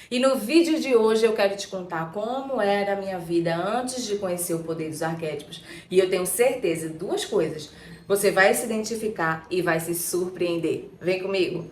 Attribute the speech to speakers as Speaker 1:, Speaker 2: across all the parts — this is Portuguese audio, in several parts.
Speaker 1: E no vídeo de hoje eu quero te contar como era a minha vida antes de conhecer o poder dos arquétipos. E eu tenho certeza, duas coisas. Você vai se identificar e vai se surpreender. Vem comigo!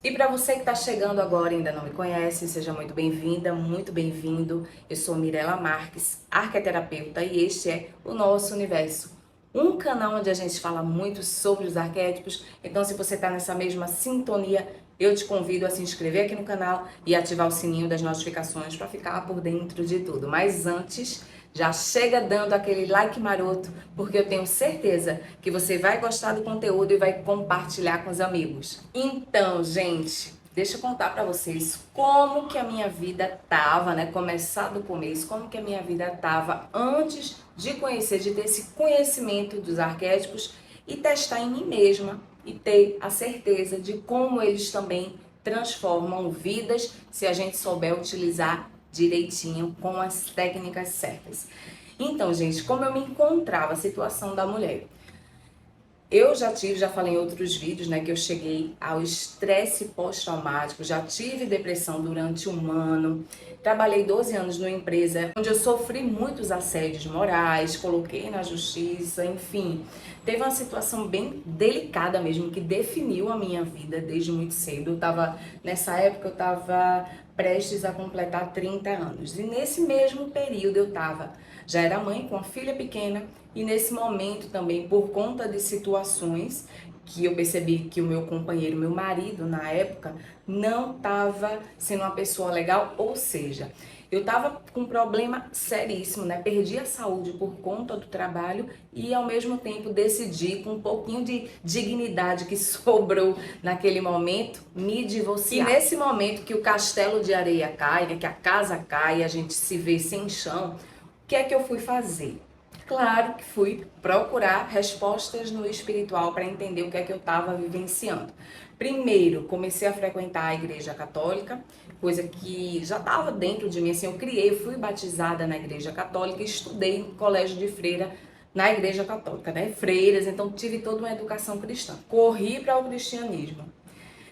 Speaker 1: E para você que está chegando agora e ainda não me conhece, seja muito bem-vinda, muito bem-vindo. Eu sou Mirela Marques, arqueterapeuta, e este é o Nosso Universo, um canal onde a gente fala muito sobre os arquétipos. Então, se você está nessa mesma sintonia, eu te convido a se inscrever aqui no canal e ativar o sininho das notificações para ficar por dentro de tudo. Mas antes, já chega dando aquele like maroto, porque eu tenho certeza que você vai gostar do conteúdo e vai compartilhar com os amigos. Então, gente, deixa eu contar pra vocês como que a minha vida tava, né? Começar do começo, como que a minha vida tava antes de conhecer, de ter esse conhecimento dos arquétipos e testar em mim mesma e ter a certeza de como eles também transformam vidas se a gente souber utilizar direitinho com as técnicas certas. Então, gente, como eu me encontrava, a situação da mulher. Eu já falei em outros vídeos, né, que eu cheguei ao estresse pós-traumático, já tive depressão durante um ano, trabalhei 12 anos numa empresa onde eu sofri muitos assédios morais, coloquei na justiça, enfim. Teve uma situação bem delicada mesmo, que definiu a minha vida desde muito cedo. Nessa época eu estava prestes a completar 30 anos. E nesse mesmo período já era mãe com a filha pequena, e nesse momento também, por conta de situações que eu percebi que o meu companheiro, meu marido na época, não estava sendo uma pessoa legal, ou seja, eu estava com um problema seríssimo, né? Perdi a saúde por conta do trabalho e ao mesmo tempo decidi, com um pouquinho de dignidade que sobrou naquele momento, me divorciar. E nesse momento que o castelo de areia cai, né? Que a casa cai, a gente se vê sem chão, o que é que eu fui fazer? Claro que fui procurar respostas no espiritual para entender o que é que eu estava vivenciando. Primeiro, comecei a frequentar a igreja católica, coisa que já estava dentro de mim, assim, eu fui batizada na igreja católica e estudei no colégio de freira na igreja católica, né? Freiras, então tive toda uma educação cristã. Corri para o cristianismo.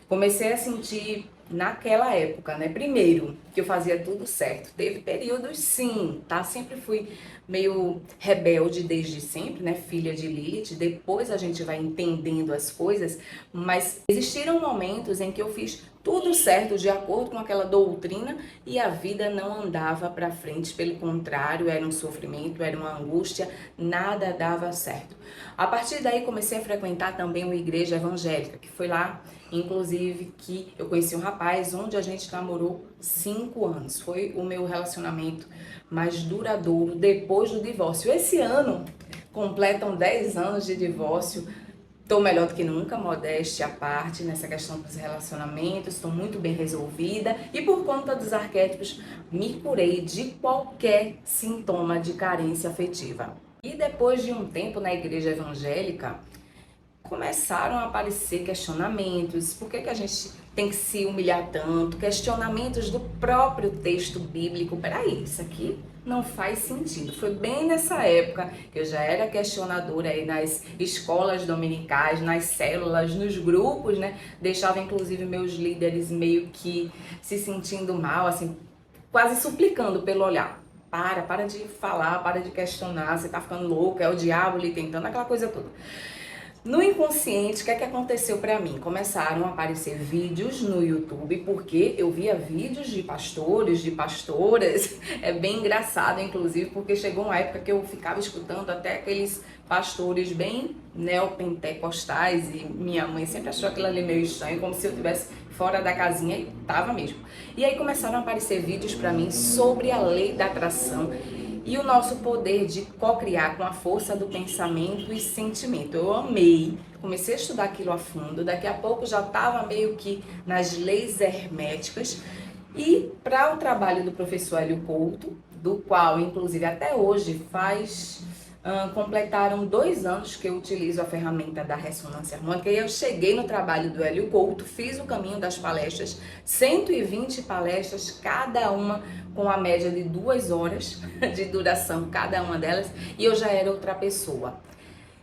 Speaker 1: Comecei a sentir naquela época, né? Primeiro, que eu fazia tudo certo. Teve períodos, sim, tá? Sempre fui meio rebelde desde sempre, né? Filha de Lilith. Depois a gente vai entendendo as coisas, mas existiram momentos em que eu fiz tudo certo de acordo com aquela doutrina e a vida não andava para frente, pelo contrário, era um sofrimento, era uma angústia, nada dava certo. A partir daí comecei a frequentar também uma igreja evangélica, que foi lá, inclusive, que eu conheci um rapaz onde a gente namorou 5 anos. Foi o meu relacionamento mais duradouro depois do divórcio. Esse ano completam 10 anos de divórcio. Estou melhor do que nunca, modéstia à parte, nessa questão dos relacionamentos, estou muito bem resolvida e por conta dos arquétipos me curei de qualquer sintoma de carência afetiva. E depois de um tempo na igreja evangélica, começaram a aparecer questionamentos, por que a gente tem que se humilhar tanto, questionamentos do próprio texto bíblico. Peraí, isso aqui não faz sentido. Foi bem nessa época que eu já era questionadora aí nas escolas dominicais, nas células, nos grupos, né? Deixava inclusive meus líderes meio que se sentindo mal, assim, quase suplicando pelo olhar. Para de falar, para de questionar, você tá ficando louco, é o diabo lhe tentando, aquela coisa toda. No inconsciente, o que é que aconteceu para mim? Começaram a aparecer vídeos no YouTube, porque eu via vídeos de pastores, de pastoras. É bem engraçado, inclusive, porque chegou uma época que eu ficava escutando até aqueles pastores bem neopentecostais e minha mãe sempre achou aquilo ali meio estranho, como se eu estivesse fora da casinha, e tava mesmo. E aí começaram a aparecer vídeos para mim sobre a lei da atração e o nosso poder de co-criar com a força do pensamento e sentimento. Eu amei, comecei a estudar aquilo a fundo, daqui a pouco já estava meio que nas leis herméticas. E para o trabalho do professor Hélio Couto, do qual inclusive até hoje faz Completaram 2 anos que eu utilizo a ferramenta da ressonância harmônica e eu cheguei no trabalho do Hélio Couto, fiz o caminho das palestras, 120 palestras, cada uma com a média de 2 horas de duração, cada uma delas, e eu já era outra pessoa.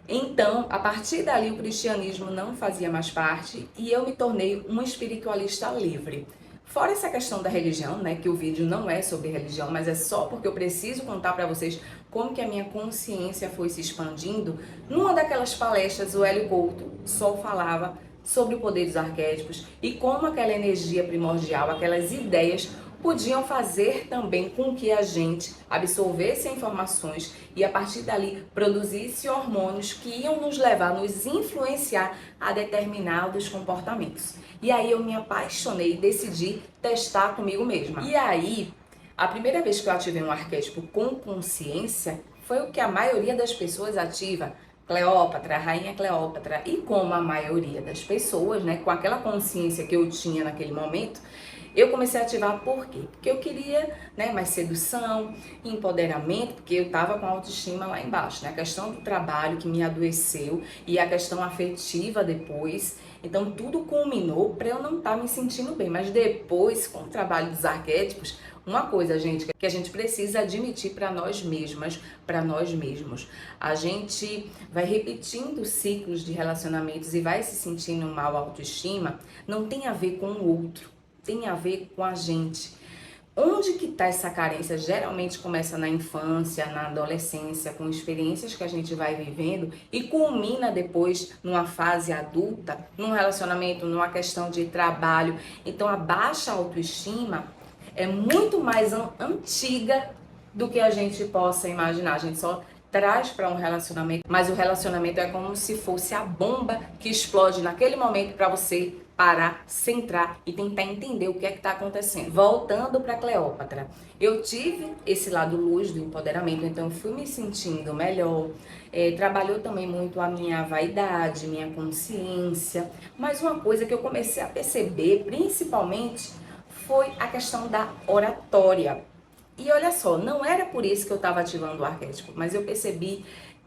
Speaker 1: Então, a partir dali, o cristianismo não fazia mais parte e eu me tornei uma espiritualista livre. Fora essa questão da religião, né, que o vídeo não é sobre religião, mas é só porque eu preciso contar para vocês como que a minha consciência foi se expandindo. Numa daquelas palestras, o Hélio Couto só falava sobre o poder dos arquétipos e como aquela energia primordial, aquelas ideias podiam fazer também com que a gente absorvesse informações e a partir dali produzisse hormônios que iam nos levar, nos influenciar a determinados comportamentos. E aí eu me apaixonei e decidi testar comigo mesma. E aí, a primeira vez que eu ativei um arquétipo com consciência foi o que a maioria das pessoas ativa. Cleópatra, Rainha Cleópatra, e como a maioria das pessoas, né, com aquela consciência que eu tinha naquele momento, eu comecei a ativar por quê? Porque eu queria, né, mais sedução, empoderamento, porque eu tava com a autoestima lá embaixo, né? A questão do trabalho que me adoeceu e a questão afetiva depois. Então tudo culminou para eu não estar me sentindo bem, mas depois, com o trabalho dos arquétipos, uma coisa, gente, que a gente precisa admitir para nós mesmas, para nós mesmos. A gente vai repetindo ciclos de relacionamentos e vai se sentindo mal autoestima, não tem a ver com o outro, tem a ver com a gente. Onde que tá essa carência? Geralmente começa na infância, na adolescência, com experiências que a gente vai vivendo e culmina depois numa fase adulta, num relacionamento, numa questão de trabalho. Então a baixa autoestima é muito mais antiga do que a gente possa imaginar. A gente só traz para um relacionamento, mas o relacionamento é como se fosse a bomba que explode naquele momento para você parar, centrar e tentar entender o que é que está acontecendo. Voltando para Cleópatra, eu tive esse lado luz do empoderamento, então eu fui me sentindo melhor. Trabalhou também muito a minha vaidade, minha consciência, mas uma coisa que eu comecei a perceber, principalmente, foi a questão da oratória. E olha só, não era por isso que eu estava ativando o arquétipo, mas eu percebi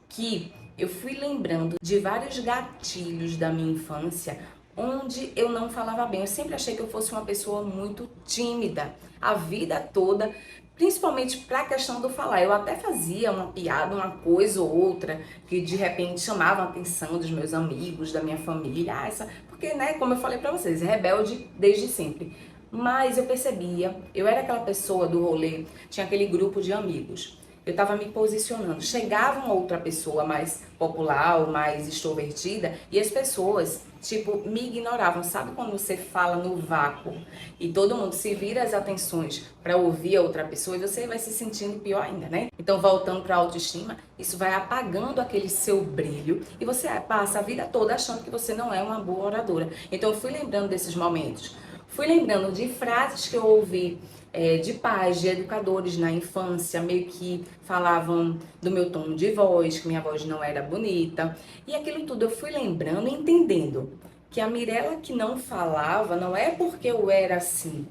Speaker 1: que eu fui lembrando de vários gatilhos da minha infância onde eu não falava bem. Eu sempre achei que eu fosse uma pessoa muito tímida a vida toda, principalmente para a questão do falar. Eu até fazia uma piada, uma coisa ou outra que de repente chamava a atenção dos meus amigos, da minha família, porque, né, como eu falei para vocês, rebelde desde sempre. Mas eu percebia, eu era aquela pessoa do rolê, tinha aquele grupo de amigos. Eu estava me posicionando. Chegava uma outra pessoa mais popular ou mais extrovertida e as pessoas, tipo, me ignoravam. Sabe quando você fala no vácuo e todo mundo se vira as atenções para ouvir a outra pessoa e você vai se sentindo pior ainda, né? Então, voltando para a autoestima, isso vai apagando aquele seu brilho e você passa a vida toda achando que você não é uma boa oradora. Então, eu fui lembrando desses momentos. Fui lembrando de frases que eu ouvi de pais, de educadores na infância, meio que falavam do meu tom de voz, que minha voz não era bonita. E aquilo tudo eu fui lembrando e entendendo que a Mirella que não falava não é porque eu era assim,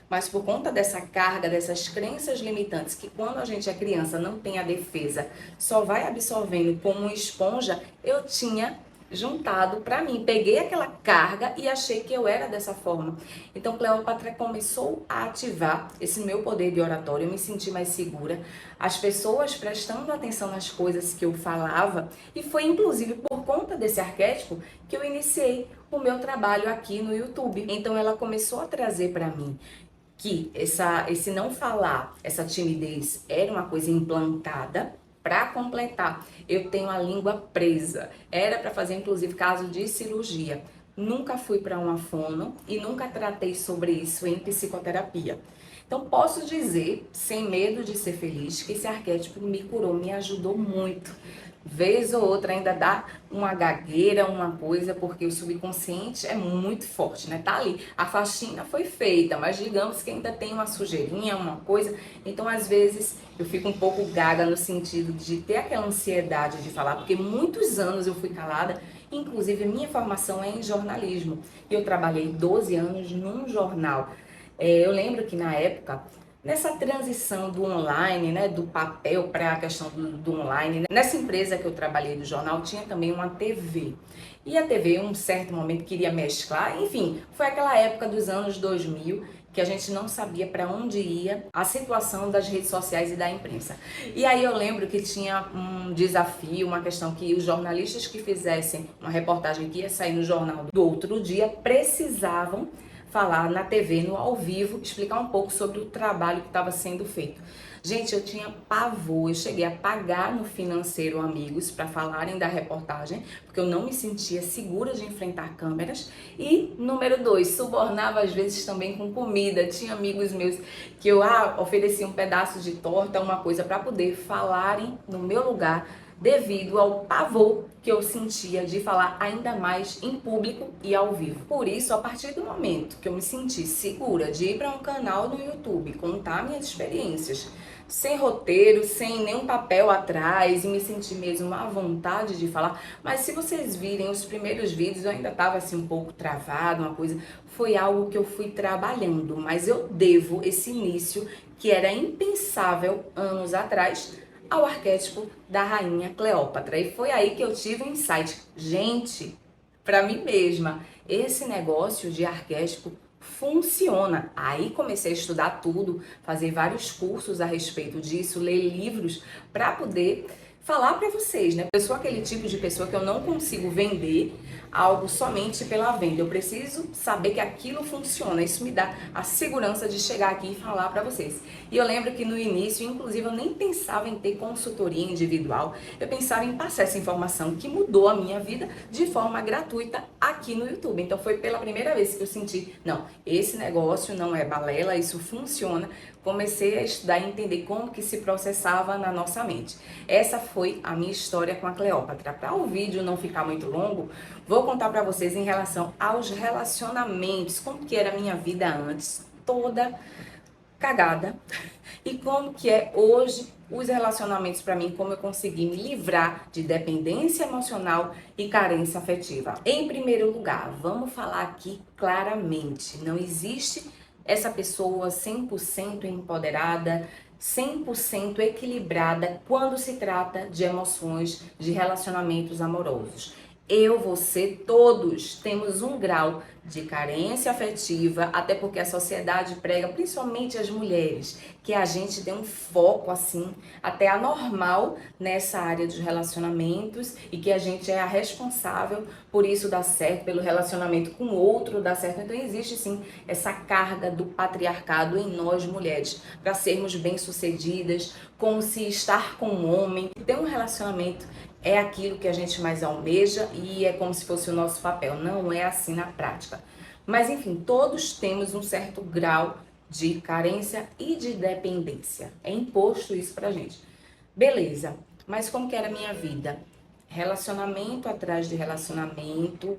Speaker 1: mas por conta dessa carga, dessas crenças limitantes, que quando a gente é criança não tem a defesa, só vai absorvendo como uma esponja, eu tinha juntado para mim, peguei aquela carga e achei que eu era dessa forma. Então Cleópatra começou a ativar esse meu poder de oratório, eu me senti mais segura, as pessoas prestando atenção nas coisas que eu falava, e foi inclusive por conta desse arquétipo que eu iniciei o meu trabalho aqui no YouTube. Então ela começou a trazer para mim que esse não falar, essa timidez era uma coisa implantada. Para completar, eu tenho a língua presa. Era para fazer, inclusive, caso de cirurgia. Nunca fui para uma fono e nunca tratei sobre isso em psicoterapia. Então, posso dizer, sem medo de ser feliz, que esse arquétipo me curou, me ajudou muito. Vez ou outra ainda dá uma gagueira, uma coisa, porque o subconsciente é muito forte, né? Tá ali. A faxina foi feita, mas digamos que ainda tem uma sujeirinha, uma coisa. Então, às vezes, eu fico um pouco gaga no sentido de ter aquela ansiedade de falar, porque muitos anos eu fui calada, inclusive minha formação é em jornalismo. E eu trabalhei 12 anos num jornal. Eu lembro que na época, Nessa transição do online, né, do papel para a questão do online, né, nessa empresa que eu trabalhei do jornal tinha também uma TV. E a TV, em um certo momento, queria mesclar, enfim, foi aquela época dos anos 2000 que a gente não sabia para onde ia a situação das redes sociais e da imprensa. E aí eu lembro que tinha um desafio, uma questão que os jornalistas que fizessem uma reportagem que ia sair no jornal do outro dia precisavam falar na TV, no ao vivo, explicar um pouco sobre o trabalho que estava sendo feito. Gente, eu tinha pavor, eu cheguei a pagar no financeiro amigos para falarem da reportagem, porque eu não me sentia segura de enfrentar câmeras. E, número 2, subornava às vezes também com comida. Tinha amigos meus que eu oferecia um pedaço de torta, uma coisa, para poder falarem no meu lugar, devido ao pavor que eu sentia de falar ainda mais em público e ao vivo. Por isso, a partir do momento que eu me senti segura de ir para um canal no YouTube, contar minhas experiências, sem roteiro, sem nenhum papel atrás e me sentir mesmo à vontade de falar. Mas se vocês virem os primeiros vídeos, eu ainda estava assim um pouco travado, uma coisa. Foi algo que eu fui trabalhando, mas eu devo esse início que era impensável anos atrás ao arquétipo da rainha Cleópatra. E foi aí que eu tive um insight. Gente, para mim mesma, esse negócio de arquétipo funciona. Aí comecei a estudar tudo, fazer vários cursos a respeito disso, ler livros para poder falar para vocês, né? Eu sou aquele tipo de pessoa que eu não consigo vender algo somente pela venda. Eu preciso saber que aquilo funciona. Isso me dá a segurança de chegar aqui e falar para vocês. E eu lembro que no início, inclusive, eu nem pensava em ter consultoria individual. Eu pensava em passar essa informação que mudou a minha vida de forma gratuita aqui no YouTube. Então foi pela primeira vez que eu senti, não, esse negócio não é balela, isso funciona. Comecei a estudar e entender como que se processava na nossa mente. Essa foi a minha história com a Cleópatra. Para o vídeo não ficar muito longo, vou contar para vocês em relação aos relacionamentos, como que era a minha vida antes, toda cagada, e como que é hoje os relacionamentos para mim, como eu consegui me livrar de dependência emocional e carência afetiva. Em primeiro lugar, vamos falar aqui claramente, não existe essa pessoa 100% empoderada, 100% equilibrada quando se trata de emoções, de relacionamentos amorosos. Eu, você, todos temos um grau de carência afetiva, até porque a sociedade prega, principalmente as mulheres, que a gente dê um foco assim, até anormal nessa área dos relacionamentos e que a gente é a responsável por isso dar certo, pelo relacionamento com o outro dar certo. Então existe sim essa carga do patriarcado em nós mulheres, para sermos bem-sucedidas, como se estar com um homem, ter um relacionamento é aquilo que a gente mais almeja e é como se fosse o nosso papel. Não é assim na prática. Mas enfim, todos temos um certo grau de carência e de dependência. É imposto isso pra gente. Beleza, mas como que era a minha vida? Relacionamento atrás de relacionamento.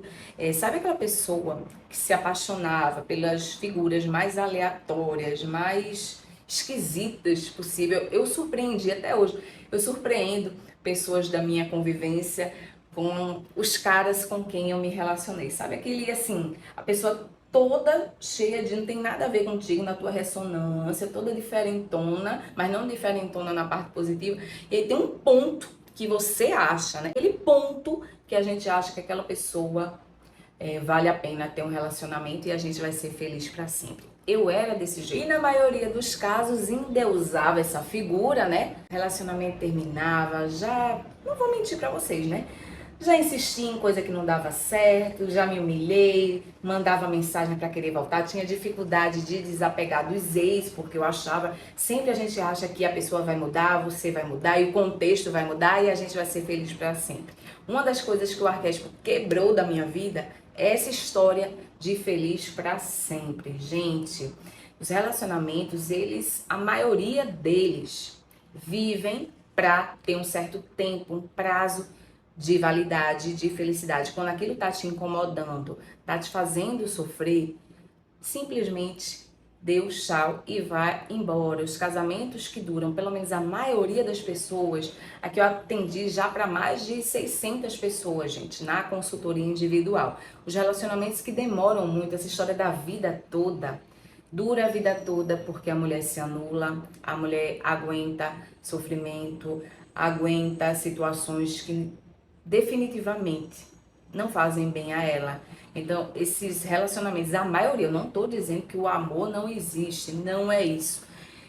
Speaker 1: Sabe aquela pessoa que se apaixonava pelas figuras mais aleatórias, mais esquisitas possível? Eu surpreendi até hoje. Eu surpreendo pessoas da minha convivência com os caras com quem eu me relacionei. Sabe aquele assim, a pessoa toda cheia de não tem nada a ver contigo na tua ressonância, toda diferentona, mas não diferentona na parte positiva. E aí tem um ponto que você acha, né? Aquele ponto que a gente acha que aquela pessoa vale a pena ter um relacionamento e a gente vai ser feliz para sempre. Eu era desse jeito. E na maioria dos casos endeusava essa figura, né? Relacionamento terminava, já... Não vou mentir pra vocês, né? Já insisti em coisa que não dava certo, já me humilhei, mandava mensagem para querer voltar, tinha dificuldade de desapegar dos ex, porque eu achava, sempre a gente acha que a pessoa vai mudar, você vai mudar, e o contexto vai mudar e a gente vai ser feliz para sempre. Uma das coisas que o arquétipo quebrou da minha vida é essa história de feliz para sempre. Gente, os relacionamentos, a maioria deles vivem para ter um certo tempo, um prazo de validade, de felicidade. Quando aquilo tá te incomodando, tá te fazendo sofrer, simplesmente dê o tchau e vai embora. Os casamentos que duram, pelo menos a maioria das pessoas, aqui eu atendi já para mais de 600 pessoas, gente, na consultoria individual. Os relacionamentos que demoram muito, essa história da vida toda, dura a vida toda porque a mulher se anula, a mulher aguenta sofrimento, aguenta situações que definitivamente não fazem bem a ela. Então, esses relacionamentos, a maioria, eu não estou dizendo que o amor não existe, não é isso.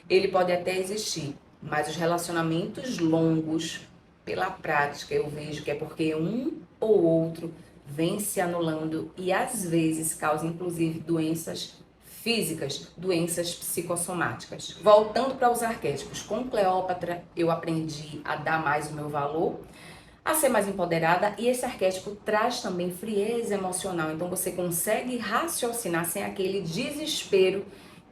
Speaker 1: Ele pode até existir, mas os relacionamentos longos, pela prática, eu vejo que é porque um ou outro vem se anulando e às vezes causa inclusive doenças físicas, doenças psicossomáticas. Voltando para os arquétipos, com Cleópatra eu aprendi a dar mais o meu valor, a ser mais empoderada, e esse arquétipo traz também frieza emocional, então você consegue raciocinar sem aquele desespero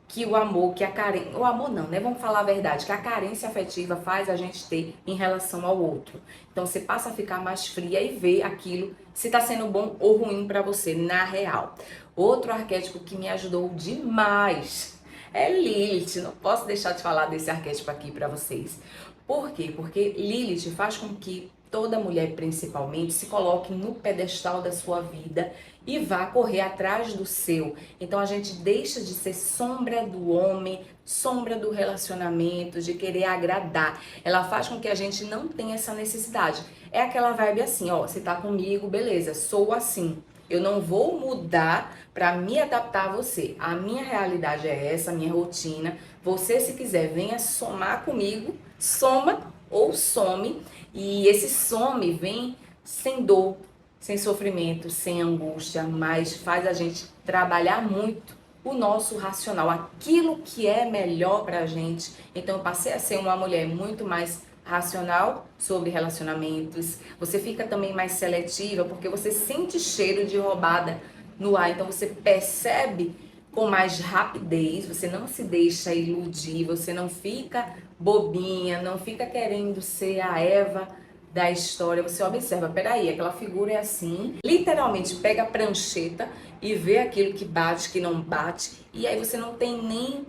Speaker 1: que o amor, que a carência, o amor não, né? Vamos falar a verdade, que a carência afetiva faz a gente ter em relação ao outro. Então você passa a ficar mais fria e ver aquilo se tá sendo bom ou ruim para você na real. Outro arquétipo que me ajudou demais é Lilith. Não posso deixar de falar desse arquétipo aqui para vocês. Por quê? Porque Lilith faz com que toda mulher, principalmente, se coloque no pedestal da sua vida e vá correr atrás do seu. Então a gente deixa de ser sombra do homem, sombra do relacionamento, de querer agradar. Ela faz com que a gente não tenha essa necessidade. É aquela vibe assim, ó, você tá comigo, beleza, sou assim. Eu não vou mudar para me adaptar a você. A minha realidade é essa, a minha rotina. Você, se quiser, venha somar comigo, soma ou some. E esse some vem sem dor, sem sofrimento, sem angústia, mas faz a gente trabalhar muito o nosso racional, aquilo que é melhor pra gente. Então eu passei a ser uma mulher muito mais racional sobre relacionamentos. Você fica também mais seletiva porque você sente cheiro de roubada no ar, então você percebe com mais rapidez, você não se deixa iludir, você não fica bobinha, não fica querendo ser a Eva da história. Você observa, peraí, aquela figura é assim, literalmente pega a prancheta e vê aquilo que bate, que não bate, e aí você não tem nem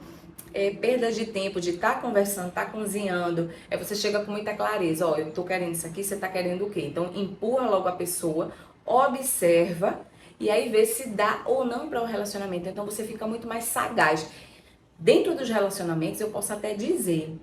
Speaker 1: perda de tempo de estar conversando, estar cozinhando, aí você chega com muita clareza, ó, eu tô querendo isso aqui, você tá querendo o quê? Então empurra logo a pessoa, observa e aí vê se dá ou não para um relacionamento. Então você fica muito mais sagaz. Dentro dos relacionamentos eu posso até dizer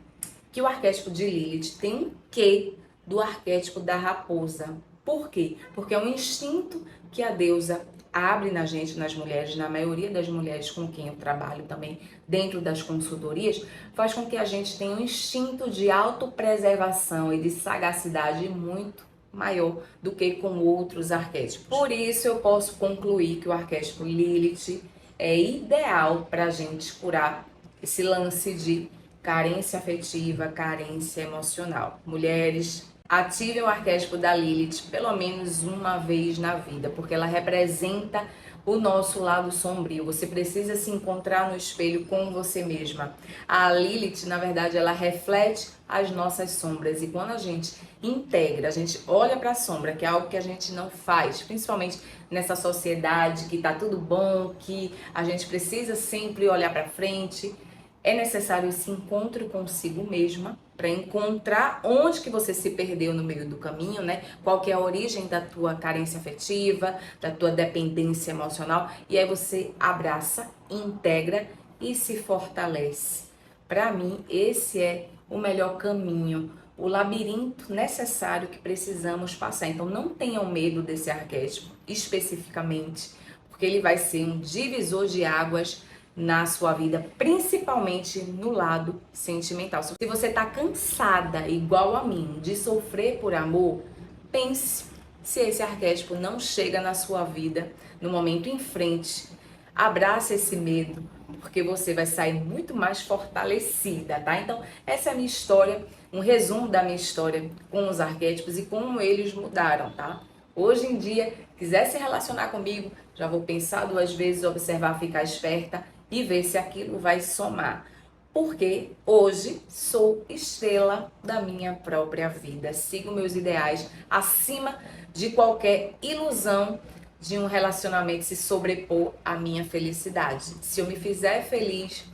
Speaker 1: que o arquétipo de Lilith tem um quê do arquétipo da raposa. Por quê? Porque é um instinto que a deusa abre na gente, nas mulheres, na maioria das mulheres com quem eu trabalho também dentro das consultorias, faz com que a gente tenha um instinto de autopreservação e de sagacidade muito maior do que com outros arquétipos. Por isso eu posso concluir que o arquétipo Lilith é ideal para a gente curar esse lance de carência afetiva, carência emocional. Mulheres, ativem o arquétipo da Lilith pelo menos uma vez na vida, porque ela representa o nosso lado sombrio. Você precisa se encontrar no espelho com você mesma. A Lilith, na verdade, ela reflete as nossas sombras, e quando a gente integra, a gente olha para a sombra, que é algo que a gente não faz, principalmente nessa sociedade que tá tudo bom, que a gente precisa sempre olhar para frente. É necessário esse encontro consigo mesma para encontrar onde que você se perdeu no meio do caminho, né? Qual que é a origem da tua carência afetiva, da tua dependência emocional, e aí você abraça, integra e se fortalece. Para mim, esse é o melhor caminho, o labirinto necessário que precisamos passar. Então não tenham medo desse arquétipo especificamente, porque ele vai ser um divisor de águas na sua vida, principalmente no lado sentimental. Se você tá cansada, igual a mim, de sofrer por amor, pense se esse arquétipo não chega na sua vida no momento em frente. Abraça esse medo, porque você vai sair muito mais fortalecida, tá? Então, essa é a minha história, um resumo da minha história com os arquétipos e como eles mudaram, tá? Hoje em dia, quiser se relacionar comigo, já vou pensar duas vezes, observar, ficar esperta e ver se aquilo vai somar. Porque hoje sou estrela da minha própria vida. Sigo meus ideais acima de qualquer ilusão de um relacionamento se sobrepor à minha felicidade. Se eu me fizer feliz,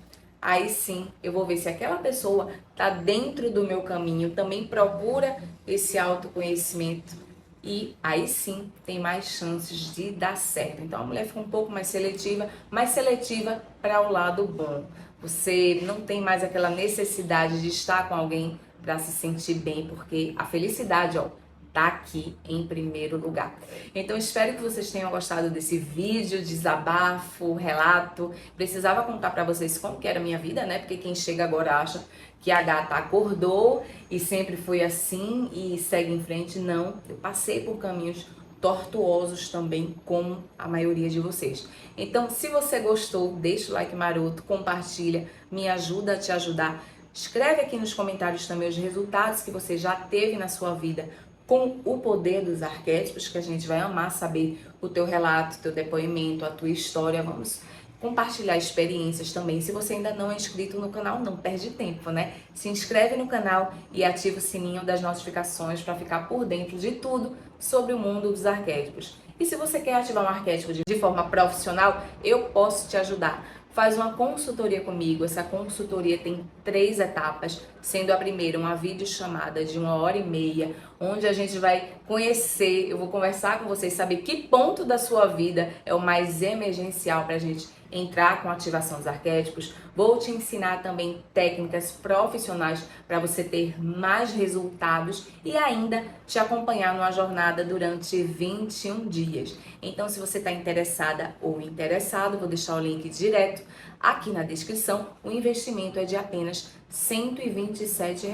Speaker 1: aí sim eu vou ver se aquela pessoa está dentro do meu caminho, também procura esse autoconhecimento e aí sim tem mais chances de dar certo. Então a mulher fica um pouco mais seletiva para o lado bom. Você não tem mais aquela necessidade de estar com alguém para se sentir bem, porque a felicidade, ó, tá aqui em primeiro lugar. Então espero que vocês tenham gostado desse vídeo, desabafo, relato. Precisava contar para vocês como que era a minha vida, né? Porque quem chega agora acha que a gata acordou e sempre foi assim e segue em frente. Não, eu passei por caminhos tortuosos também, como a maioria de vocês. Então, se você gostou, deixa o like maroto, compartilha, me ajuda a te ajudar. Escreve aqui nos comentários também os resultados que você já teve na sua vida com o poder dos arquétipos, que a gente vai amar saber o teu relato, o teu depoimento, a tua história. Vamos compartilhar experiências também. Se você ainda não é inscrito no canal, não perde tempo, né? Se inscreve no canal e ativa o sininho das notificações para ficar por dentro de tudo sobre o mundo dos arquétipos. E se você quer ativar um arquétipo de forma profissional, eu posso te ajudar. Faz uma consultoria comigo. Essa consultoria tem 3 etapas, sendo a primeira uma videochamada de 1h30, onde a gente vai conhecer, eu vou conversar com vocês, saber que ponto da sua vida é o mais emergencial para a gente entrar com a ativação dos arquétipos. Vou te ensinar também técnicas profissionais para você ter mais resultados e ainda te acompanhar numa jornada durante 21 dias. Então, se você está interessada ou interessado, vou deixar o link direto aqui na descrição. O investimento é de apenas R$ 127.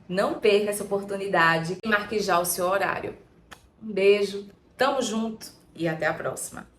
Speaker 1: Não perca essa oportunidade e marque já o seu horário. Um beijo, tamo junto e até a próxima!